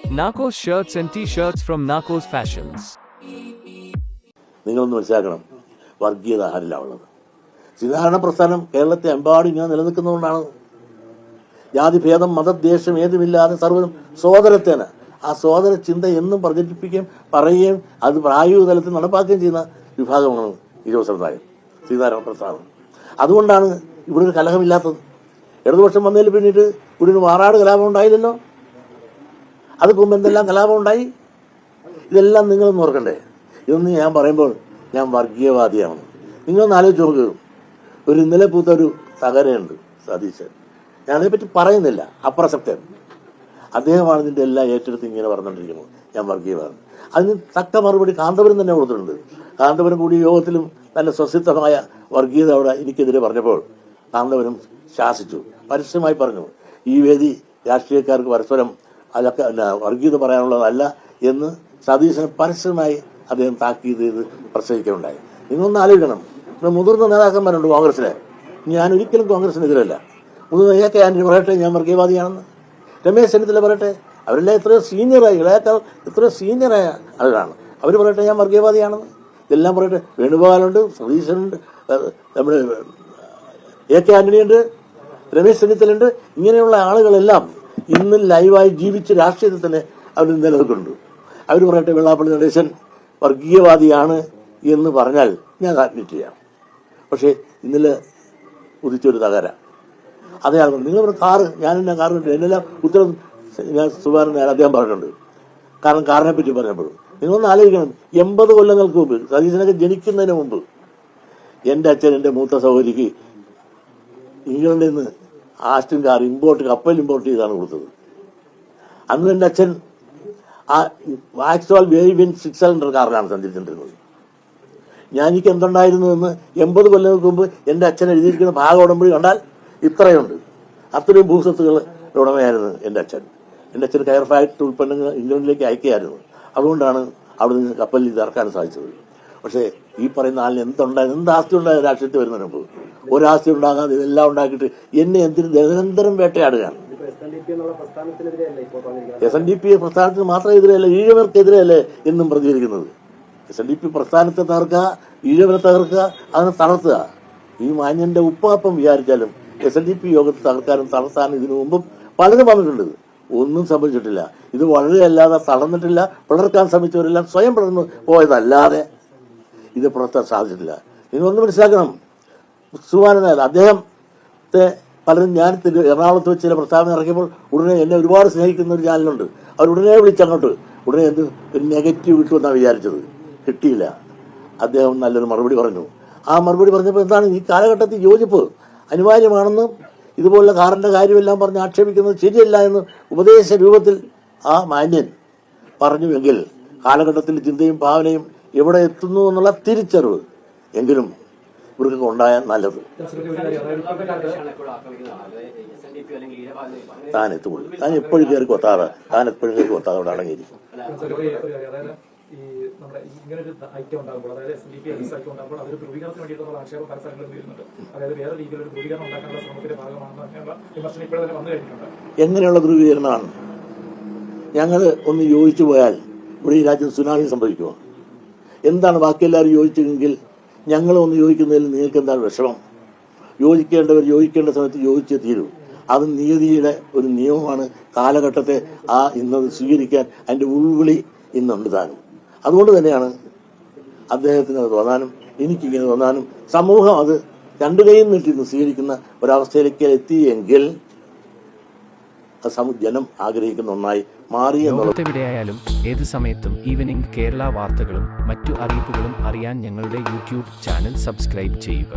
Narcos shirts and t-shirts from Narcos Fashions. നിങ്ങളൊന്ന് മനസ്സിലാക്കണം, വർഗീയത ആരില്ല ഉള്ളത്. ശ്രീനാരായണ പ്രസ്ഥാനം കേരളത്തെ എമ്പാടും ഇങ്ങനെ നിലനിൽക്കുന്നതുകൊണ്ടാണ്. ജാതിഭേദം മതദ്വേഷം ഏതുമില്ലാതെ സർവ്വതും സോദരത്തേന, ആ സോദര ചിന്ത എന്നും പ്രചരിപ്പിക്കുകയും പറയുകയും അത് പ്രായോഗിക തലത്തിൽ നടപ്പാക്കുകയും ചെയ്യുന്ന വിഭാഗമാണ് ഈഴവ സമുദായം, ശ്രീനാരായണ പ്രസ്ഥാനം. അതുകൊണ്ടാണ് ഇവിടെ ഒരു കലഹമില്ലാത്തത്. ഇടതുപക്ഷം വന്നതിൽ പിന്നീട് ഇവിടെ ഒരു മാറാട് കലാപം ഉണ്ടായില്ലല്ലോ. അത് മുമ്പ് എന്തെല്ലാം കലാപം ഉണ്ടായി? ഇതെല്ലാം നിങ്ങളൊന്ന് ഓർക്കണ്ടേ. ഇതൊന്നും ഞാൻ പറയുമ്പോൾ ഞാൻ വർഗീയവാദിയാണ്. നിങ്ങളൊന്ന് ആലോചിച്ച് നോക്കുക. ഒരു ഇന്നലെ പൂത്ത ഒരു തകരയുണ്ട് സതീശൻ, ഞാനതിനെപ്പറ്റി പറയുന്നില്ല, അപ്രസക്തൻ. അദ്ദേഹമാണ് ഇതിൻ്റെ എല്ലാം ഏറ്റെടുത്ത് ഇങ്ങനെ പറഞ്ഞുകൊണ്ടിരിക്കുന്നത് ഞാൻ വർഗീയവാദം. അതിന് തക്ക മറുപടി കാന്തപുരം തന്നെ കൊടുത്തിട്ടുണ്ട്. കാന്തപുരം കൂടി യോഗത്തിലും തന്റെ സ്വസിദ്ധമായ വർഗീയത അവിടെ എനിക്കെതിരെ പറഞ്ഞപ്പോൾ കാന്തപുരം ശാസിച്ചു, പരസ്യമായി പറഞ്ഞു, ഈ വേദി രാഷ്ട്രീയക്കാർക്ക് പരസ്പരം അതൊക്കെ വർഗീയത പറയാനുള്ളതല്ല എന്ന് സതീശന് പരസ്യമായി അദ്ദേഹം താക്കീത് ചെയ്ത് പ്രസംഗിക്കുകയുണ്ടായി. നിങ്ങളൊന്ന് ആലോചിക്കണം, മുതിർന്ന നേതാക്കന്മാരുണ്ട് കോൺഗ്രസിലെ. ഞാൻ ഒരിക്കലും കോൺഗ്രസിനെതിരല്ല. മുതിർന്ന AK ആന്റണി പറയട്ടെ ഞാൻ വർഗീയവാദിയാണെന്ന്, രമേശ് ചെന്നിത്തല പറയട്ടെ, അവരെല്ലാം എത്രയോ സീനിയറായി, ഇളയാക്കാൾ എത്രയോ സീനിയറായ ആളുകളാണ്, അവർ പറയട്ടെ ഞാൻ വർഗീയവാദിയാണെന്ന്. ഇതെല്ലാം പറയട്ടെ. വേണുഗോപാലുണ്ട്, സതീശനുണ്ട്, നമ്മുടെ AK ആന്റണി ഉണ്ട്, രമേശ് ചെന്നിത്തലുണ്ട്. ഇങ്ങനെയുള്ള ആളുകളെല്ലാം ഇന്ന് ലൈവായി ജീവിച്ച് രാഷ്ട്രീയത്തിൽ തന്നെ അവർ നിലനിൽക്കുന്നുണ്ട്. അവർ പറയട്ടെ വെള്ളാപ്പള്ളി നടേശൻ വർഗീയവാദിയാണ് എന്ന് പറഞ്ഞാൽ ഞാൻ അഡ്മിറ്റ് ചെയ്യാം. പക്ഷേ ഇന്നലെ ഉദിച്ചൊരു തകര അതേ ആൾ നിങ്ങൾ കാറ്, ഞാനെന്നെ കാർ കിട്ടും എന്നെല്ലാം ഉത്തരം ഞാൻ സുധാകരൻ അദ്ദേഹം പറഞ്ഞിട്ടുണ്ട്. കാരണം കാറിനെ പറ്റി പറഞ്ഞപ്പോഴും നിങ്ങളൊന്ന് ആലോചിക്കണം, 80 കൊല്ലങ്ങൾക്ക് മുമ്പ് സതീശനൊക്കെ ജനിക്കുന്നതിന് മുമ്പ് എൻ്റെ അച്ഛൻ എൻ്റെ മൂത്ത സഹോദരിക്ക് ഇംഗ്ലണ്ടിൽ നിന്ന് ആസ്റ്റിൻ കാർ കപ്പൽ ഇമ്പോർട്ട് ചെയ്താണ് കൊടുത്തത്. അന്ന് എൻ്റെ അച്ഛൻ ആ വാക്സ്വാൾ വേവിൻ 6 സിലിണ്ടർ കാറിലാണ് സഞ്ചരിച്ചിട്ടുണ്ടിരുന്നത്. എനിക്ക് എന്തുണ്ടായിരുന്നു എന്ന് 80 കൊല്ലങ്ങൾക്ക് മുമ്പ് എൻ്റെ അച്ഛൻ എഴുതിയിരിക്കുന്ന ഭാഗം ഉടമ്പടി കണ്ടാൽ ഇത്രയുണ്ട്. അത്രയും ഭൂസ്വത്തുകളുടെ ഉടമയായിരുന്നു എൻ്റെ അച്ഛൻ. എൻ്റെ അച്ഛൻ കയർ ഫാക്ടറി ഉൽപ്പന്നങ്ങൾ ഇംഗ്ലണ്ടിലേക്ക് അയക്കുകയായിരുന്നു. അതുകൊണ്ടാണ് അവിടെ നിന്ന് കപ്പലിൽ ഇത് ഇറക്കാൻ സാധിച്ചത്. പക്ഷേ ഈ പറയുന്ന ആളിന് എന്ത് ആസ്തി ഉണ്ടായത് രാഷ്ട്രീയത്തിൽ വരുന്നതിന് മുമ്പ്? ഒരാസ്തി ഉണ്ടാകാതെ ഇതെല്ലാം ഉണ്ടാക്കിയിട്ട് എന്നെ എന്തിനും നിരന്തരം വേട്ടയാടുകയാണ്. SNDP പ്രസ്ഥാനത്തിന് മാത്രം എതിരെയല്ല, ഈഴവർക്കെതിരെയല്ലേ എന്നും പ്രതികരിക്കുന്നത്. SNDP പ്രസ്ഥാനത്തെ തകർക്കുക, ഈഴവരെ തകർക്കുക, അതിനെ തളർത്തുക. ഈ മാന്യന്റെ ഉപ്പാപ്പം വിചാരിച്ചാലും SNDP യോഗത്തെ തകർക്കാനും തളർത്താനും ഇതിനു മുമ്പും പലരും വന്നിട്ടുണ്ട്. ഒന്നും സംഭവിച്ചിട്ടില്ല. ഇത് വളരെയല്ലാതെ തളർന്നിട്ടില്ല. പിളർക്കാൻ ശ്രമിച്ചവരെല്ലാം സ്വയം പിളർന്നു പോയതല്ലാതെ ഇത് പുറത്താൻ സാധിച്ചിട്ടില്ല. നിങ്ങളൊന്ന് മനസ്സിലാക്കണം. സുവാനനായ അദ്ദേഹത്തെ പലരും ഞാൻ എറണാകുളത്ത് വെച്ച് ചില പ്രസ്താവന ഇറക്കിയപ്പോൾ ഉടനെ എന്നെ ഒരുപാട് സ്നേഹിക്കുന്ന ഒരു ചാനലുണ്ട്, അവർ ഉടനെ വിളിച്ചങ്ങോട്ട് ഉടനെ ഒരു നെഗറ്റീവ് കിട്ടുമെന്നാണ് വിചാരിച്ചത്. കിട്ടിയില്ല. അദ്ദേഹം നല്ലൊരു മറുപടി പറഞ്ഞു. ആ മറുപടി പറഞ്ഞപ്പോൾ എന്താണ്, ഈ കാലഘട്ടത്തിൽ യോജിപ്പ് അനിവാര്യമാണെന്ന്, ഇതുപോലുള്ള കാറിന്റെ കാര്യമെല്ലാം പറഞ്ഞ് ആക്ഷേപിക്കുന്നത് ശരിയല്ല എന്ന് ഉപദേശ രൂപത്തിൽ ആ മാന്യൻ പറഞ്ഞുവെങ്കിൽ കാലഘട്ടത്തിന്റെ ചിന്തയും ഭാവനയും എവിടെ എത്തുന്നു എന്നുള്ള തിരിച്ചറിവ് എങ്കിലും ഇവർക്കൊക്കെ ഉണ്ടായാൽ നല്ലത്. താൻ എത്തുള്ളൂ. താൻ എപ്പോഴും കയറി കൊത്താറ്, താൻ എപ്പോഴും കയറി കൊത്താതെ അവിടെ അടങ്ങിയിരിക്കും. ഈ നമ്മുടെ ഇങ്ങനെ ഒരു ഐക്യം ഉണ്ടാകുമ്പോൾ, അതായത് SNDP ഐക്യം ഉണ്ടാകുമ്പോൾ അതൊരു ധ്രുവീകരണത്തിന് വേണ്ടിയിട്ടുള്ള ആക്ഷേപം പല സ്ഥലങ്ങളിൽ വരുന്നുണ്ട്. അതായത് വേറെ രീതിയിൽ ഒരു ധ്രുവീകരണം ഉണ്ടാക്കാനുള്ള ശ്രമത്തിന്റെ ഭാഗമാണെന്നുള്ള വിമർശനം ഇപ്പോഴും തന്നെ വന്നു കഴിഞ്ഞിട്ടുണ്ട്. എങ്ങനെയുള്ള ധ്രുവീകരണമാണ്? ഞങ്ങൾ ഒന്ന് യോജിച്ചു പോയാൽ ഇവിടെ ഈ രാജ്യം സുനാമി സംഭവിക്കുമോ? എന്താണ് ബാക്കിയെല്ലാവരും യോജിച്ചെങ്കിൽ ഞങ്ങൾ ഒന്ന് യോജിക്കുന്നതിൽ നിങ്ങൾക്ക് എന്താണ് വിഷമം? യോജിക്കേണ്ടവർ യോജിക്കേണ്ട സമയത്ത് യോജിച്ചേ തീരൂ. അത് നിയതിയുടെ ഒരു നിയമമാണ്. കാലഘട്ടത്തെ ഇന്നത് സ്വീകരിക്കാൻ അതിന്റെ ഉൾവിളി ഇന്നുണ്ട് താനും. അതുകൊണ്ട് തന്നെയാണ് അദ്ദേഹത്തിന് അത് തോന്നാനും എനിക്കിങ്ങനെ തോന്നാനും സമൂഹം അത് രണ്ടു കൈയും നീട്ടി സ്വീകരിക്കുന്ന ഒരവസ്ഥയിലേക്ക് എത്തിയെങ്കിൽ ജനം ആഗ്രഹിക്കുന്ന ഒന്നായി മാറി എന്നുള്ളത്. എവിടെയായാലും ഏത് സമയത്തും ഈവനിംഗ് കേരള വാർത്തകളും മറ്റു അറിയിപ്പുകളും അറിയാൻ ഞങ്ങളുടെ YouTube ചാനൽ സബ്സ്ക്രൈബ് ചെയ്യുക.